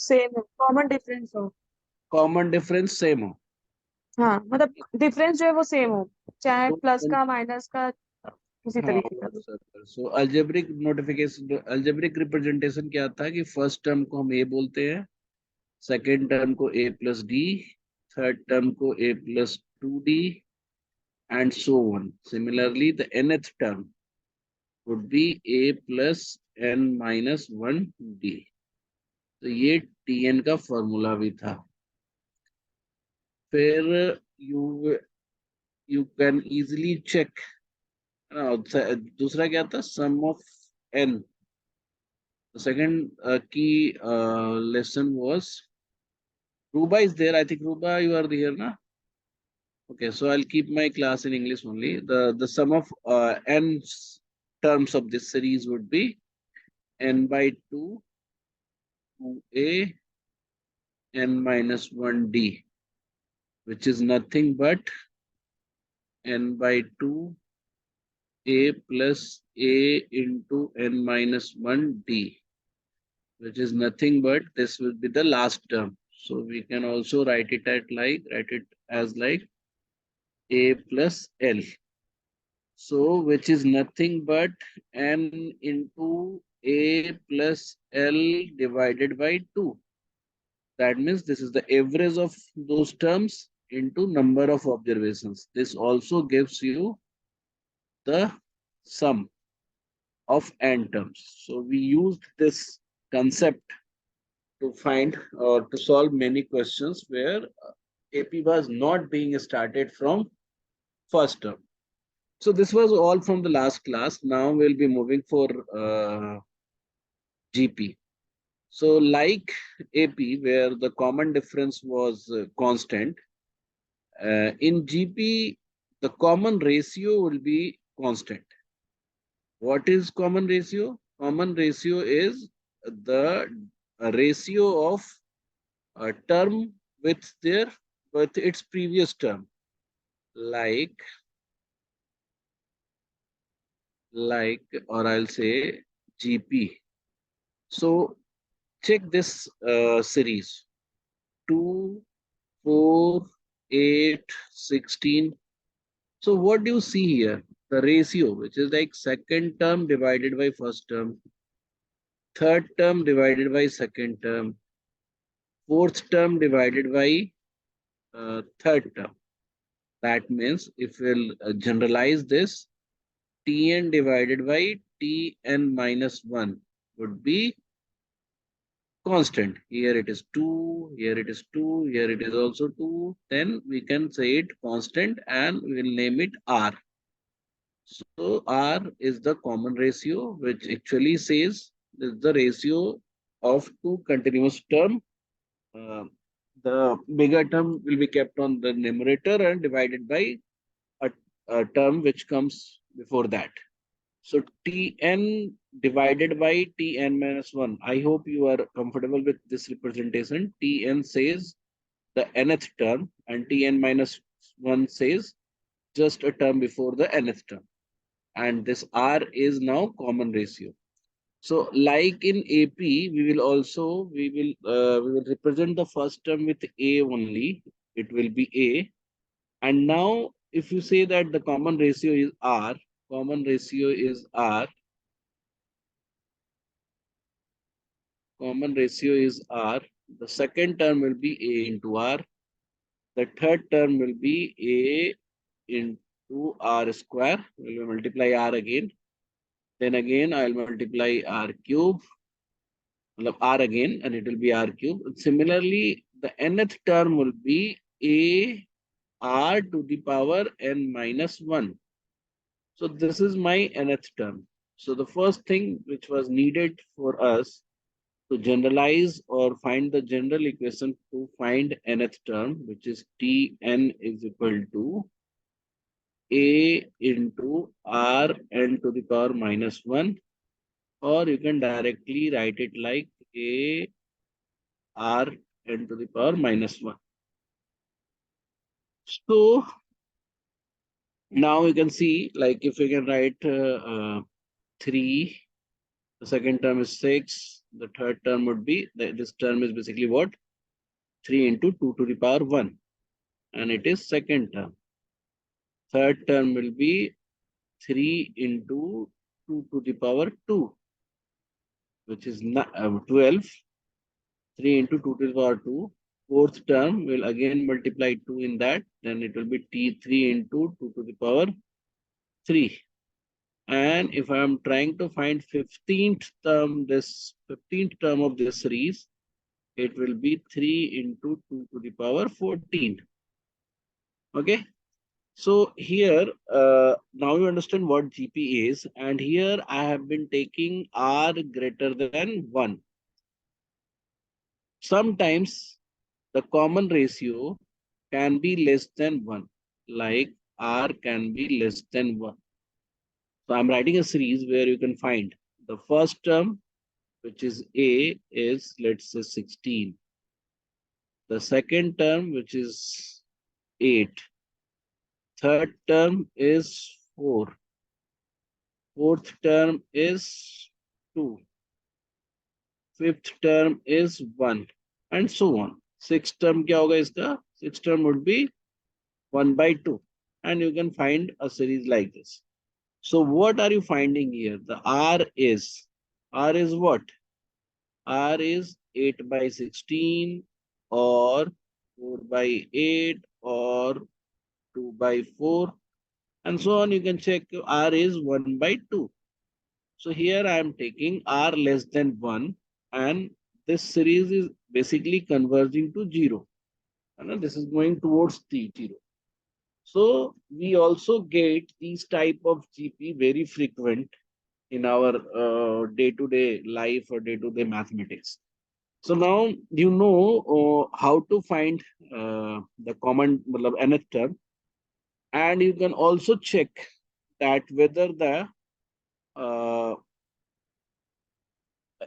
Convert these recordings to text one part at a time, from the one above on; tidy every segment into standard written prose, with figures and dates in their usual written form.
Same हो, common difference हो। Common difference same हो। हाँ मतलब डिफरेंस जो है वो सेम हो, चाहे तो प्लस का माइनस का, उसी हाँ तरीके का। सर, सो अल्जेब्रिक नोटिफिकेशन, अल्जेब्रिक रिप्रेजेंटेशन क्या था कि फर्स्ट टर्म को हम ए बोलते हैं, सेकेंड टर्म को A plus D, third term को A plus two D, and so on. Similarly the nth term would be a plus n minus 1 d। तो ये tn का फॉर्मूला भी था। फिर you you can easily check. दूसरा क्या था, सम ऑफ n। सेकंड की lesson was, Ruba is there, I think Ruba you are there ना। Okay, so I'll keep my class in English only. The sum of n terms of this series would be n by 2 2a n minus 1d, which is nothing but n by 2 a plus a into n minus 1d, which is nothing but this will be the last term. So we can also write it as like a plus l. So, which is nothing but n into a plus l divided by 2. That means this is the average of those terms into number of observations. This also gives you the sum of n terms. So, we used this concept to find or to solve many questions where AP was not being started from first term. So this was all from the last class. Now we'll be moving for GP. So like AP, where the common difference was constant, in GP, the common ratio will be constant. What is common ratio? Common ratio is the ratio of a term with their with its previous term, like or I'll say GP. So check this series: 2, 4, 8, 16. So what do you see here? The ratio, which is like second term divided by first term, third term divided by second term, fourth term divided by third term. That means if we'll generalize this, Tn divided by Tn minus 1 would be constant. Here it is 2, here it is 2, here it is also 2. Then we can say it constant and we will name it R. So R is the common ratio, which actually says is the ratio of two continuous term. Uh, the bigger term will be kept on the numerator and divided by a term which comes before that. So Tn divided by Tn minus 1. I hope you are comfortable with this representation. Tn says the nth term and Tn minus 1 says just a term before the nth term. And this R is now common ratio. So like in AP, we will represent the first term with A only. It will be A. And now if you say that the common ratio is R, common ratio is R, common ratio is R. The second term will be A into R. The third term will be A into R square. We will multiply R again. Then again, I will multiply R cube, R again, and it will be R cube. Similarly, the nth term will be A R to the power n minus 1. So this is my nth term. So the first thing which was needed for us to generalize or find the general equation to find nth term, which is Tn is equal to A into R n to the power minus 1, or you can directly write it like A R n to the power minus 1. So now you can see, like if we can write 3, the second term is 6, The third term would be, this term is basically what? 3 into 2 to the power 1. And it is second term. Third term will be 3 into 2 to the power 2, which is 12. 3 into 2 to the power 2. Fourth term will again multiply 2 in that. Then it will be T3 into 2 to the power 3. And if I am trying to find 15th term, this 15th term of this series, it will be 3 into 2 to the power 14. Okay. So here, now you understand what GP is. And here I have been taking R greater than 1. Sometimes the common ratio can be less than 1. Like R can be less than 1. So I'm writing a series where you can find the first term, which is A, is, let's say, 16. The second term, which is 8. Third term is 4. Fourth term is 2. Fifth term is 1. And so on. Sixth term kya hoga iska? Sixth term would be 1 by 2. And you can find a series like this. So what are you finding here? The R is what? R is 8 by 16 or 4 by 8 or 2 by 4 and so on. You can check R is 1 by 2. So here I am taking R less than 1 and this series is basically converging to 0. And this is going towards the 0. So we also get these type of GP very frequent in our day-to-day life or day-to-day mathematics. So now you know how to find the common nth term, and you can also check that whether the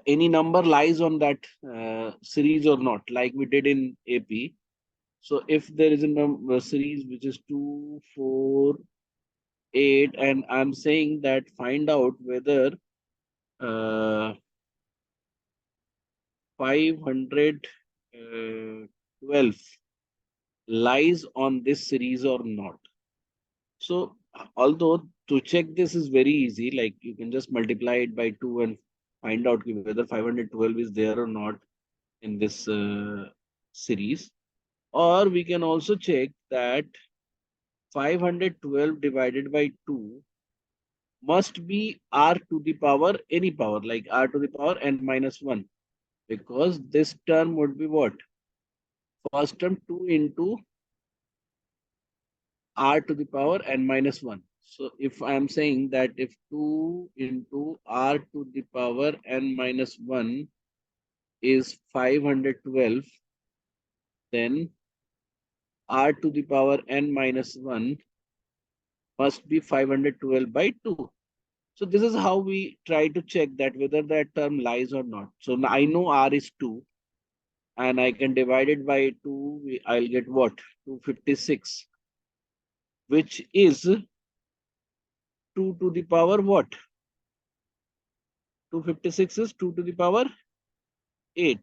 any number lies on that series or not, like we did in AP. So if there is a series which is 2, 4, 8, and I'm saying that find out whether uh, 512 lies on this series or not. So although to check this is very easy, like you can just multiply it by 2 and find out whether 512 is there or not in this series. Or we can also check that 512 divided by 2 must be r to the power any power, like r to the power n minus 1. Because this term would be what? First term 2 into r to the power n minus 1. So if I am saying that if 2 into r to the power n minus 1 is 512, then r to the power n minus 1 must be 512 by 2. So this is how we try to check that whether that term lies or not. So now I know r is 2 and I can divide it by 2. I'll get what? 256, which is 2 to the power what? 256 is 2 to the power 8.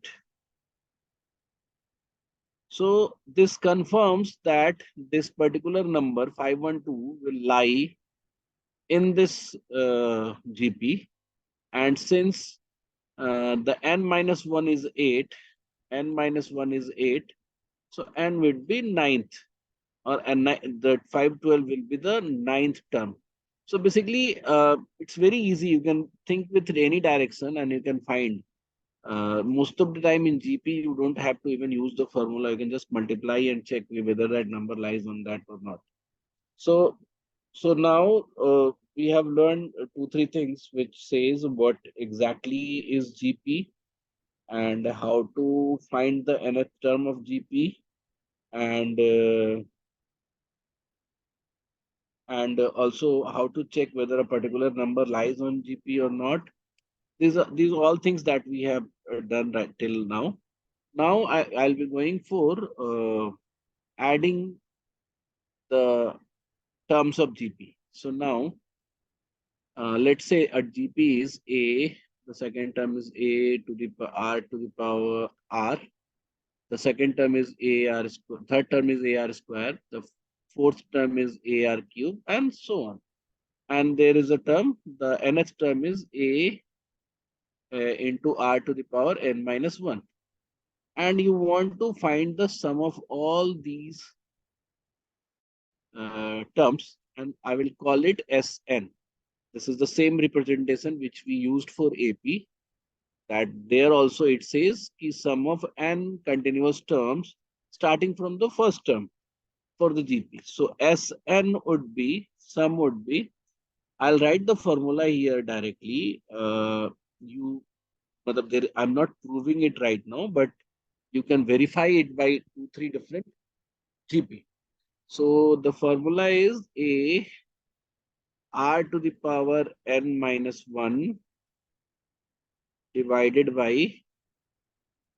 So this confirms that this particular number 512 will lie in this GP. And since the n minus 1 is 8, n minus 1 is 8, so n would be ninth, or the 512 will be the ninth term. So basically, it's very easy. You can think with any direction and you can find. Most of the time in GP, you don't have to even use the formula. You can just multiply and check whether that number lies on that or not. So now we have learned two, three things which says what exactly is GP and how to find the nth term of GP and also how to check whether a particular number lies on GP or not. These are all things that we have done right till now. Now I'll be going for adding the terms of GP. So now let's say a GP is A The second term is a to the r to the power r. The second term is ar square. Third term is ar square. The fourth term is ar cube, and so on. And there is a term. The nth term is a into r to the power n minus 1. And you want to find the sum of all these terms, and I will call it Sn. This is the same representation which we used for AP, that there also it says ki sum of n continuous terms starting from the first term for the GP. So Sn would be, sum would be, I'll write the formula here directly. I'm not proving it right now, but you can verify it by 2, 3 different GP. So the formula is a r to the power n minus 1 divided by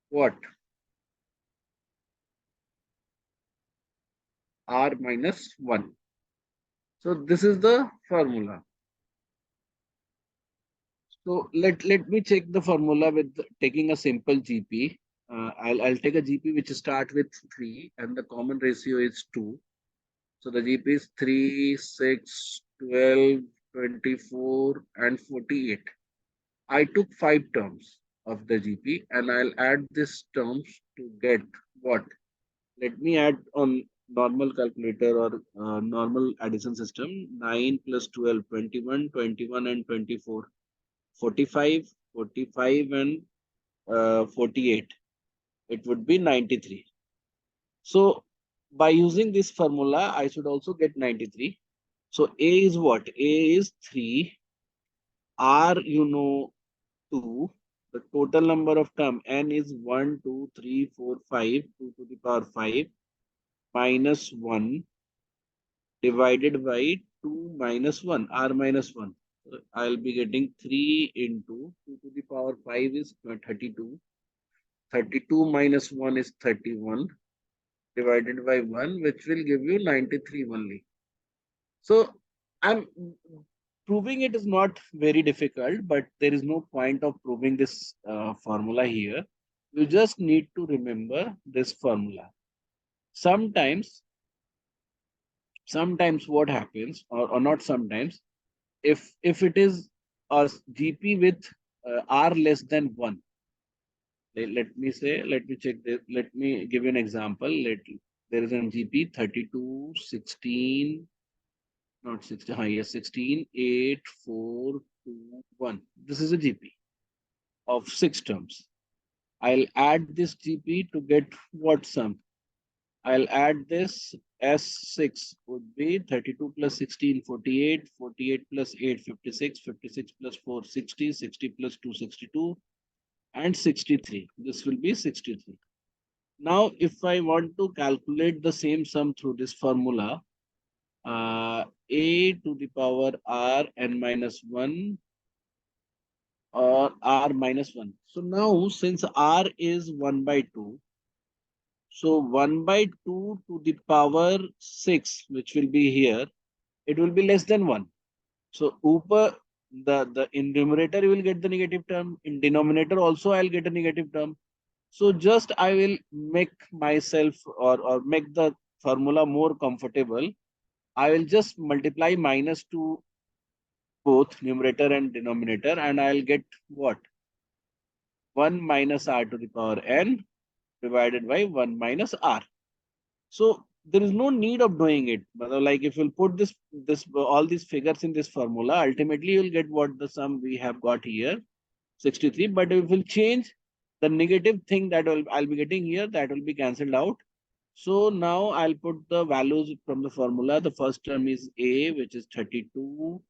what? R minus 1. So this is the formula. So let me check the formula with taking a simple GP. I'll take a GP which start with 3 and the common ratio is 2. So the GP is 3, 6, 12, 24 and 48. I took 5 terms of the GP and I'll add these terms to get what? Let me add on normal calculator or normal addition system. 9 plus 12, 21, 21 and 24. 45, 45 and 48. It would be 93. So by using this formula, I should also get 93. So A is what? A is 3. R, 2. The total number of term n is 1, 2, 3, 4, 5, 2 to the power 5 minus 1 divided by 2 minus 1, r minus 1. So I'll be getting 3 into 2 to the power 5 is 32. 32 minus 1 is 31 divided by 1, which will give you 93 only. So I'm proving it is not very difficult, but there is no point of proving this formula here. You just need to remember this formula. Sometimes what happens, or not sometimes, if it is a GP with R less than 1, let me check this. Let me give you an example. There is an GP 32, 16, not 16, yes, 16, 8, 4, 2, 1. This is a GP of 6 terms. I'll add this GP to get what sum? I'll add this S6 would be 32 plus 16, 48, 48 plus 8, 56, 56 plus 4, 60, 60 plus 2, 62, and 63. This will be 63. Now, if I want to calculate the same sum through this formula, a to the power r n minus 1 or r minus 1. So now, since r is 1 by 2, so 1 by 2 to the power 6, which will be here, it will be less than 1. So upper, the in numerator you will get the negative term, in denominator also I'll get a negative term. So just I will make myself or make the formula more comfortable. I will just multiply minus to both numerator and denominator and I'll get what? 1 minus r to the power n divided by 1 minus r. So there is no need of doing it. But like if you'll put this all these figures in this formula, ultimately you'll get what the sum we have got here, 63. But if we'll change the negative thing that I'll be getting here, that will be cancelled out. So now I'll put the values from the formula. The first term is a, which is 32,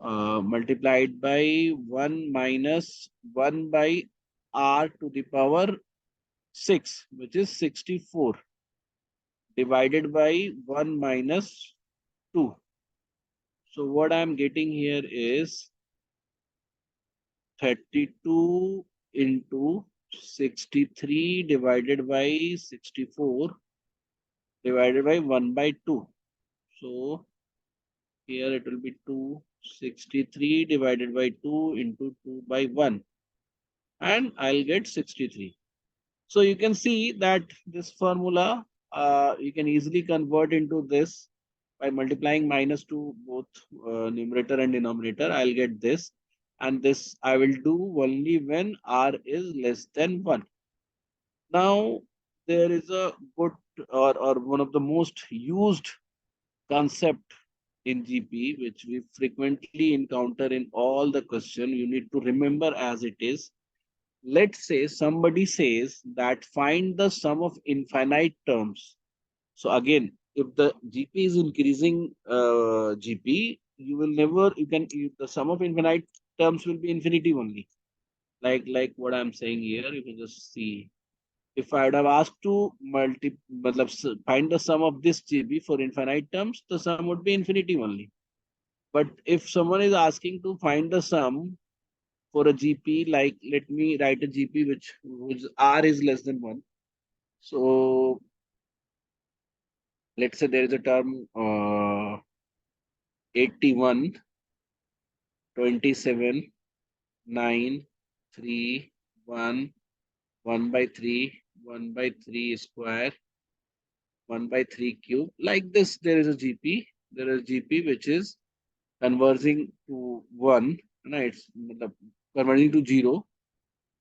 multiplied by 1 minus 1 by r to the power 6, which is 64, divided by 1 minus 2. So what I'm getting here is 32 into 63 divided by 64 divided by 1 by 2. So here it will be 2, 63 divided by 2 into 2 by 1. And I'll get 63. So you can see that this formula, you can easily convert into this by multiplying minus to both numerator and denominator. I'll get this. And this I will do only when r is less than 1. Now, there is a good or one of the most used concept in GP, which we frequently encounter in all the question. You need to remember as it is. Let's say somebody says that find the sum of infinite terms. So again, if the GP is increasing GP, you will never, the sum of infinite terms will be infinity only. Like what I'm saying here, you can just see. If I would have asked to find the sum of this GB for infinite terms, the sum would be infinity only. But if someone is asking to find the sum for a GP, like let me write a GP which R is less than 1. So let's say there is a term 81, 27, 9, 3, 1, 1 by 3, 1 by 3 square, 1 by 3 cube. Like this, there is a GP. There is GP which is converging to 1, right? It's converging to 0.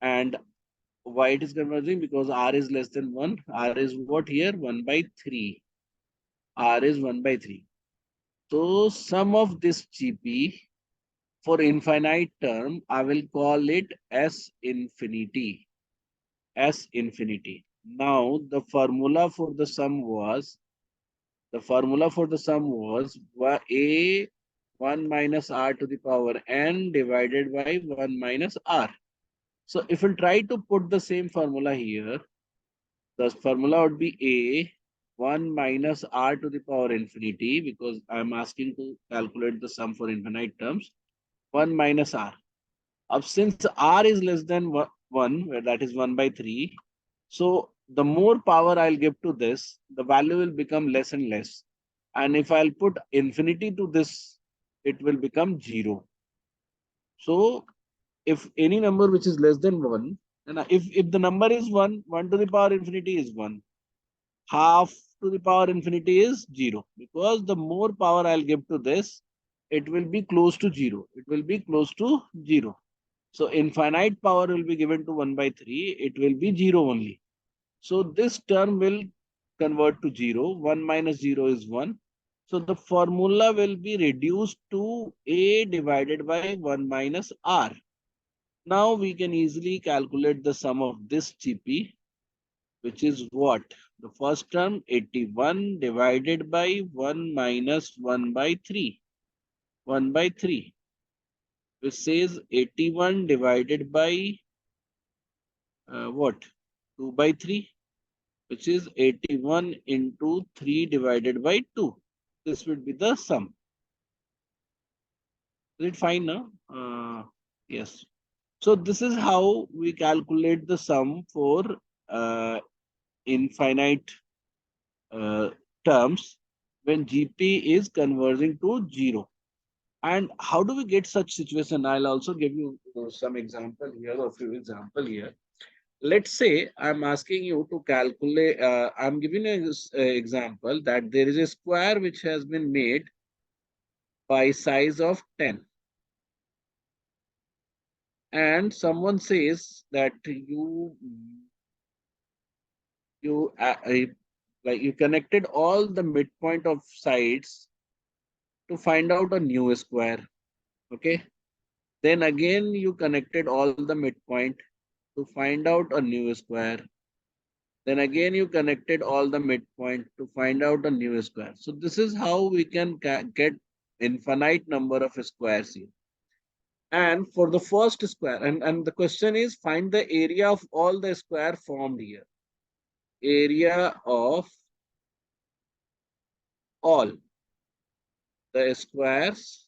And why it is converging? Because r is less than 1. R is what here? 1 by 3. R is 1 by 3. So sum of this GP for infinite term, I will call it S infinity. S infinity. Now the formula for the sum was a 1 minus r to the power n divided by 1 minus r. So if we try to put the same formula here, the formula would be a 1 minus r to the power infinity, because I'm asking to calculate the sum for infinite terms, 1 minus r. Since r is less than 1, where that is 1 by 3, so the more power I'll give to this, the value will become less and less. And if I'll put infinity to this, it will become 0. So if any number which is less than 1, and if the number is 1, 1 to the power infinity is 1. Half to the power infinity is 0. Because the more power I'll give to this, it will be close to 0. It will be close to 0. So infinite power will be given to 1 by 3. It will be 0 only. So this term will convert to 0. 1 minus 0 is 1. So the formula will be reduced to a divided by 1 minus r. Now we can easily calculate the sum of this GP, which is what? The first term 81 divided by 1 minus 1 by 3. 1 by 3. Which says 81 divided by what? 2 by 3. Which is 81 into 3 divided by 2. This would be the sum. Is it fine now? Yes. So this is how we calculate the sum for infinite terms when GP is converging to 0. And how do we get such situation? I'll also give you some example here, or few example here. Let's say I'm asking you to calculate, I'm giving an example that there is a square which has been made by size of 10. And someone says that you connected all the midpoint of sides to find out a new square. Okay. Then again, you connected all the midpoint to find out a new square. Then again, you connected all the midpoint to find out a new square. So this is how we can get infinite number of squares here. And for the first square, and the question is find the area of all the square formed here. Area of all the squares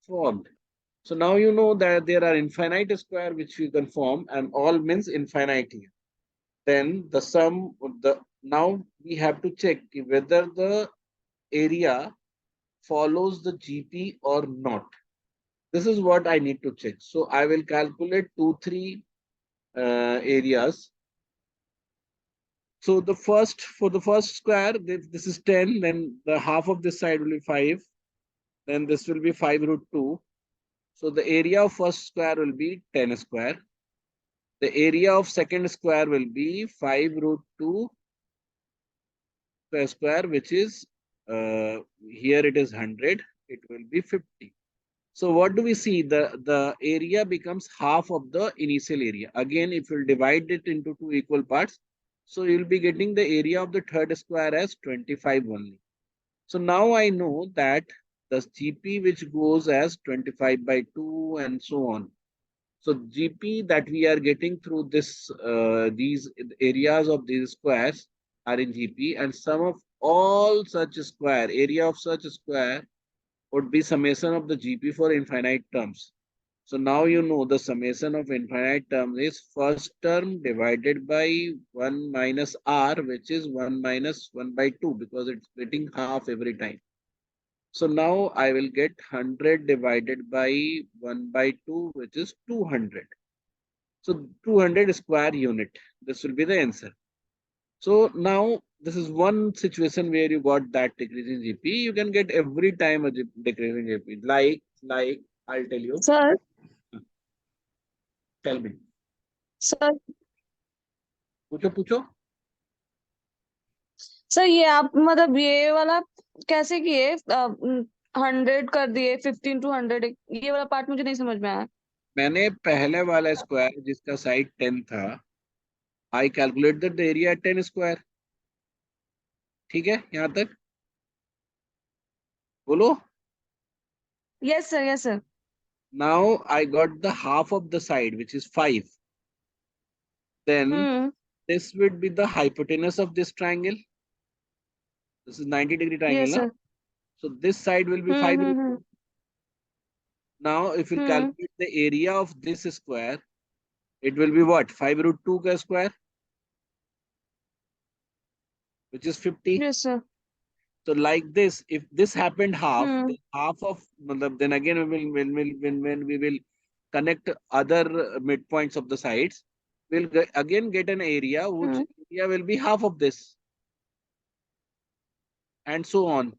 formed. So now you know that there are infinite square which you can form, and all means infinite here. Then the sum of the, now we have to check whether the area follows the GP or not. This is what I need to check. So I will calculate 2, 3 areas. So for the first square, this is 10, then the half of this side will be 5, then this will be 5 root 2. So the area of first square will be 10 square. The area of second square will be 5 root 2 square, which is here it is 100, it will be 50. So what do we see? The area becomes half of the initial area. Again, if you divide it into two equal parts, so you'll be getting the area of the third square as 25 only. So now I know that the GP which goes as 25 by 2 and so on. So GP that we are getting through this these areas of these squares are in GP, and sum of all such square, area of such square would be summation of the GP for infinite terms. So now you know the summation of infinite terms is first term divided by 1 minus r, which is 1 minus 1 by 2, because it's splitting half every time. So now I will get 100 divided by 1 by 2, which is 200. So 200 square unit. This will be the answer. So now this is one situation where you got that decrease in GP. You can get every time a decrease in GP. Like I'll tell you. Sir Tell me. Sir पूछो पूछो. Sir ये आप मतलब ये वाला कैसे किए 100 कर दिए 15 to 100 ये वाला पार्ट मुझे नहीं समझ में आया मैंने पहले वाला स्क्वायर जिसका साइड 10 था, I calculate the area 10 square. ठीक है यहाँ तक बोलो. Yes sir Now I got the half of the side, which is 5. Then hmm this would be the hypotenuse of this triangle. This is 90-degree triangle, yes na? Sir So this side will be 5 root 2. Hmm Now if you hmm calculate the area of this square, it will be what? 5 root 2 ka square, which is 50. Yes sir So like this, if this happened half, hmm then half of, then again when we will connect other midpoints of the sides, we'll again get an area which hmm area will be half of this, and so on.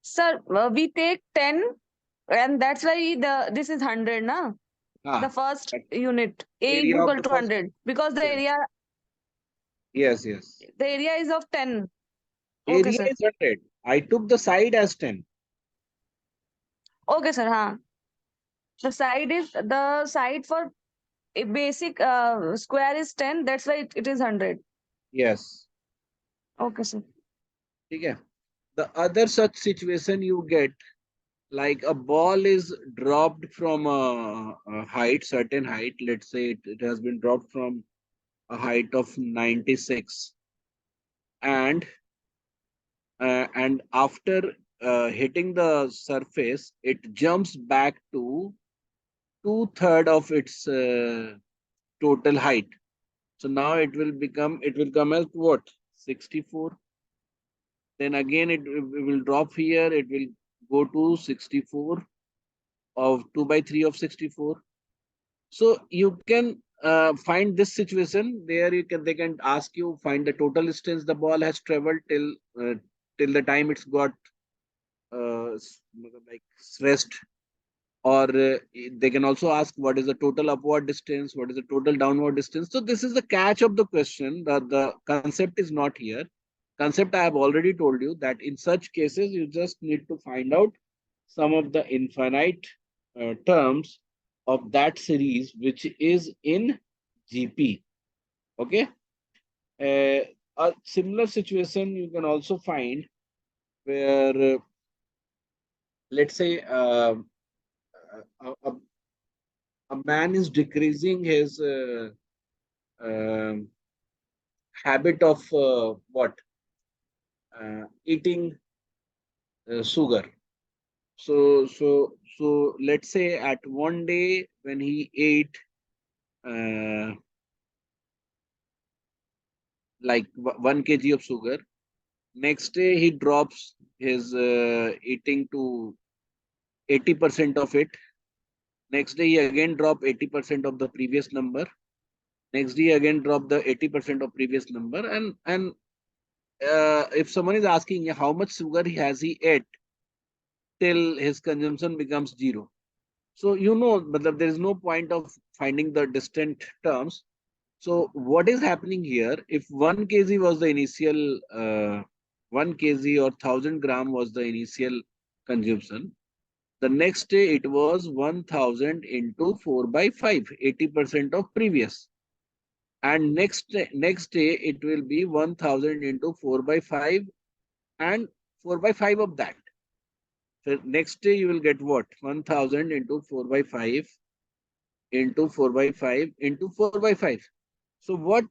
Sir we take 10 and that's why this is 100 na the Ah, first that unit a is area of equal the to first. 100 because Yes, yes. the area is of 10 okay Area sir is 100. I took the side as 10. okay sir हाँ the side for a basic square is 10 that's why it is 100 Yes. okay sir Okay. The other such situation you get, like a ball is dropped from a height, certain height. Let's say it has been dropped from a height of 96, and after hitting the surface, it jumps back to 2/3 of its total height. So now it will come as what? 64. Then again it will drop here. It will go to 64 of 2 by 3 of 64. So you can find this situation there. They can ask you find the total distance the ball has traveled till the time it's got like rest, or they can also ask what is the total upward distance, what is the total downward distance. So this is the catch of the question. The concept is not here. Concept I have already told you that in such cases you just need to find out some of the infinite terms of that series which is in GP. Okay. A similar situation you can also find where let's say a a man is decreasing his um habit of what eating sugar. So let's say at one day when he ate uh, like 1 kg of sugar, next day he drops his eating to 80% of it. Next day he again drop 80% of the previous number. Next day again drop the 80% of previous number. And if someone is asking how much sugar has he ate till his consumption becomes zero. So but there is no point of finding the distant terms. So what is happening here? If 1 kg was the initial 1 kg or 1,000 gram was the initial consumption, the next day it was 1,000 into 4 by 5, 80% of previous. And next day it will be 1,000 into 4 by 5 and 4 by 5 of that. So next day you will get what? 1,000 into 4 by 5 into 4 by 5 into 4 by 5. So what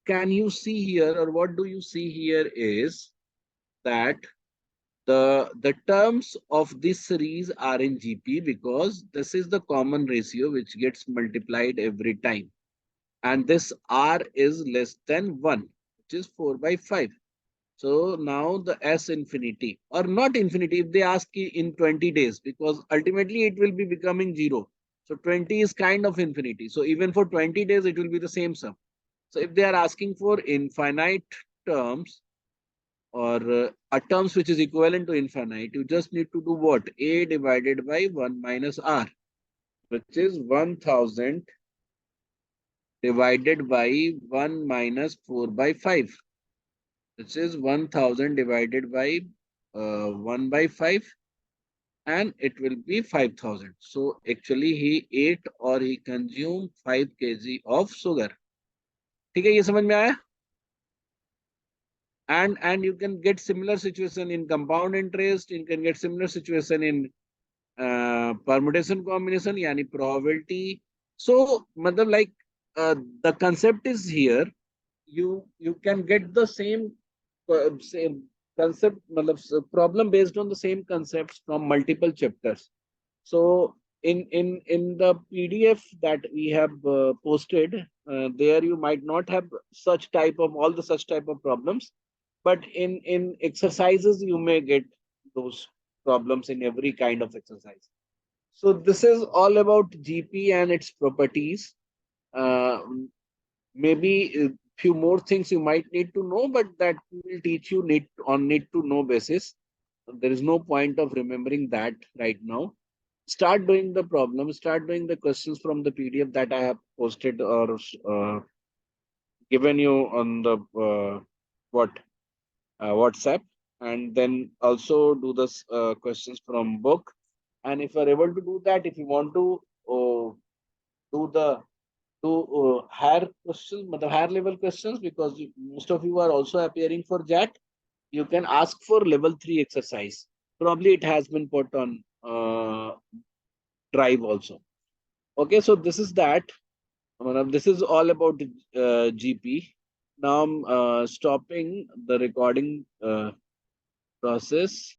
can you see here, or what do you see here is that the terms of this series are in GP, because this is the common ratio which gets multiplied every time. And this R is less than 1, which is 4 by 5. So now the S infinity, or not infinity, if they ask in 20 days, because ultimately it will be becoming 0. So 20 is kind of infinity. So even for 20 days, it will be the same sum. So if they are asking for infinite terms, or a terms which is equivalent to infinite, you just need to do what? A divided by 1 minus R, which is 1,000 divided by 1 minus 4 by 5, which is 1,000 divided by 1 by 5, and it will be 5,000. So actually he ate or he consumed 5 kg of sugar. ठीक है, ये समझ में आया? And you can get similar situation in compound interest. You can get similar situation in permutation combination, yani probability. So matlab like the concept is here, you can get the same concept, matlab problem based on the same concepts from multiple chapters. So in the PDF that we have posted, there you might not have such type of all the such type of problems, but in exercises you may get those problems in every kind of exercise. So this is all about GP and its properties. Uh, Maybe a few more things you might need to know, but that will teach you need to know basis. There is no point of remembering that right now. Start doing the problem, start doing the questions from the PDF that I have posted or given you on the what WhatsApp, and then also do the questions from book. And if you are able to do that, if you want to do the higher questions, the higher level questions, because most of you are also appearing for JAT, you can ask for level 3 exercise. Probably it has been put on Drive also. Okay, so this is that. This is all about GP. Now I'm stopping the recording process.